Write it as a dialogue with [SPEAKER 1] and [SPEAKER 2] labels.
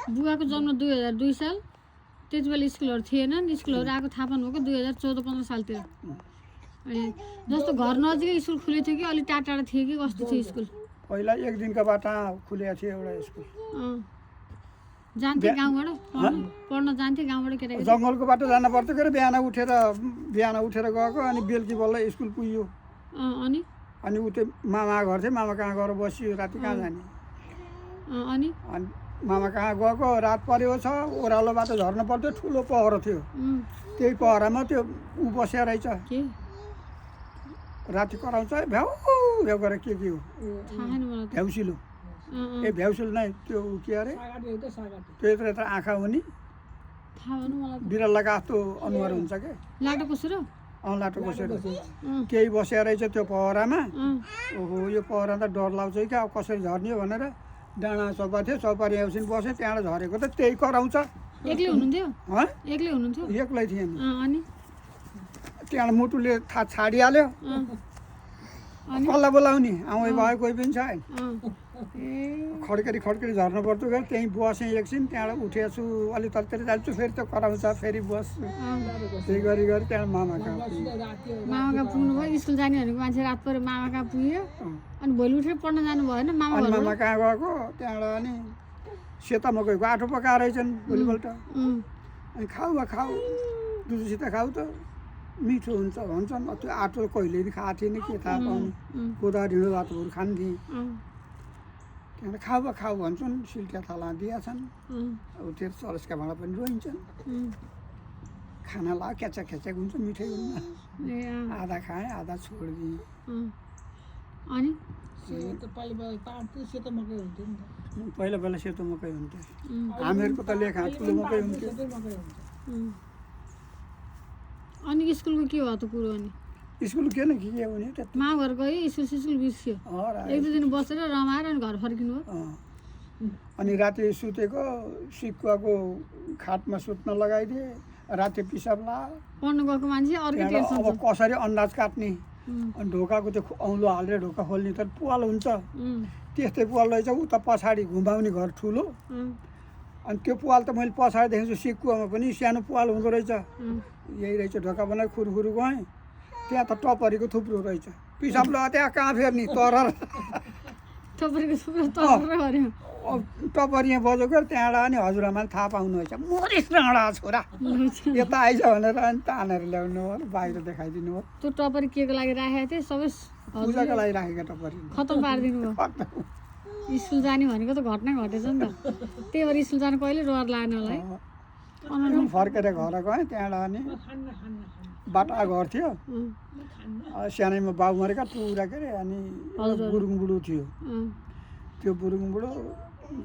[SPEAKER 1] बुवाको जन्म 2002 साल। त्यति बेला स्कुलहरू थिएनन्। स्कुलहरू आएको थाहा पाउनुभएको 2014-15 सालतिर। अनि जस्तो घर नजिकै स्कुल खुलेको थियो कि अलि टाढा टाढा थियो कि कस्तो थियो स्कुल?
[SPEAKER 2] पहिला एक दिनको बाटा खुलेको थियो एउटा स्कुल।
[SPEAKER 1] जान्थे गाउँबाट पढ्न जान्थे गाउँबाट केटाकेटी?
[SPEAKER 2] जङ्गलको बाटो जान पर्थ्यो के बिहान उठेर गएको अनि बेलुकी बल्ल स्कुल पुग्यो। अनि उतै मामा घर थियो, मामा कहाँ गएर बसियो, राति कहाँ जाने।
[SPEAKER 1] अनि
[SPEAKER 2] मामा कहाँ गएको, रात परेको छ, ओह्रालो बाटो झर्न पर्थ्यो, ठुलो पहरो थियो। त्यही पहरामा त्यो ऊ बसेर रहेछ, राति कराउँछ भ्याउ भ्याउ गरेर के हो भ्याउसिलो। ए भ्याउसिलो नै त्यो के अरे त्यो यत्रो आँखा हुने बिरल्लाको जस्तो अनुहार हुन्छ के,
[SPEAKER 1] लाटो कोसेर
[SPEAKER 2] लाटो कोसेर केही बसेर रहेछ त्यो पहरामा। ओहो यो पहरा त डर लाग्छ क्या, अब कसरी झर्ने हो भनेर डाँडा चौपा थियो, चौपारी आउँछन् बसेँ, त्यहाँबाट झरेको त त्यही कराउँछ।
[SPEAKER 1] एक्लै हुनुहुन्थ्यो? एक्लै हुनुहुन्थ्यो?
[SPEAKER 2] एक्लै थिएन।
[SPEAKER 1] अनि
[SPEAKER 2] त्यहाँबाट मुटुले थाहा छाडिहाल्यो, कसलाई बोलाउने आउँदै भयो कोही पनि छैन। खड्केरी झर्नु पर्थ्यो क्या, त्यहीँ बसेँ एकछिन, त्यहाँबाट उठेको छु, अलि तलतिर जान्छु, फेरि त्यो कराउँछ, फेरि बस्छु, त्यही गरी त्यहाँबाट मामा
[SPEAKER 1] कहाँ पुग्नुभयो। स्कुल जाने भनेको मान्छे रात पऱ्यो मामा कहाँ पुग्यो, अनि भोलि उठेर पढ्न जानु भएन?
[SPEAKER 2] मामा कहाँ गएको, त्यहाँबाट अनि सेता मकैको आठो पकाएर रहेछन् भोलिपल्ट। अनि खाऊ दुधसित खाऊ त मिठो हुन्छ भन्छन्। त्यो आटो कहिले खाएको थिएन के थाहा पाउने, कोदा ढिँडो भातहरू खान्थे। त्यहाँबाट खाऊ भन्छन्, सिल्का थाला दिएछन्, अब त्यो चरसका भाँडा पनि रोइन्छन्। खाना ला क्याचक हुन्छ, मिठै हुन्न। आधा खाएँ आधा छोडिदिएँ।
[SPEAKER 1] अनि
[SPEAKER 2] पहिला सेतो मकै हुन्थ्यो, हामीहरूको त लेखा ठुलो मकै हुन्थ्यो।
[SPEAKER 1] अनि स्कुलको के भयो त कुरो? अनि
[SPEAKER 2] स्कुल के न के हुने
[SPEAKER 1] मामा घर गयो, स्कुल बिर्सियो, एक दुई दिन बसेर रमाएर अनि घर फर्किनु हो।
[SPEAKER 2] अनि राति सुतेको सिकुवाको खाटमा सुत्न लगाइदिए, राति पिसाब ला
[SPEAKER 1] पढ्नु गएको मान्छे अर्कै टेन्सन।
[SPEAKER 2] अब कसरी अन्दाज काट्ने, अनि ढोकाको त्यो औँलो हालेर ढोका खोल्ने त पुवाल हुन्छ, त्यस्तै पुवाल रहेछ। उता पछाडि घुमाउने घर ठुलो, अनि त्यो पुवाल त मैले पछाडि देखेको छु, सिकुवामा पनि सानो पुवाल हुँदो रहेछ। यही रहेछ ढोका बनाएर खुरुखुरु गएँ, त्यहाँ त टपरीको थुप्रो रहेछ। पिसाब ल त्यहाँ कहाँ फेर्ने तर टपरी यहाँ बजेको, त्यहाँबाट अनि हजुरआमाले थाहा पाउनुहुन्छ मरिस डाँडा छोरा यता आइज भनेर अनि तानेर ल्याउनु हो, बाहिर देखाइदिनु हो।
[SPEAKER 1] त्यो टपरी के को लागि राखेको थिएँ? सबै
[SPEAKER 2] पूजाको लागि राखेको टपरी
[SPEAKER 1] खतम पारिदिनु भयो। स्कुल जाने भनेको त घटना घटेछ नि त, त्यही भएर स्कुल जानु कहिले डर लागेन होला है।
[SPEAKER 2] फर्केर घर गएँ, त्यहाँबाट अनि बाटा घर थियो, सानैमा बाबु मरेका पुरा के अरे, अनि बुढुङ बुढो थियो। त्यो बुढुङ बुढो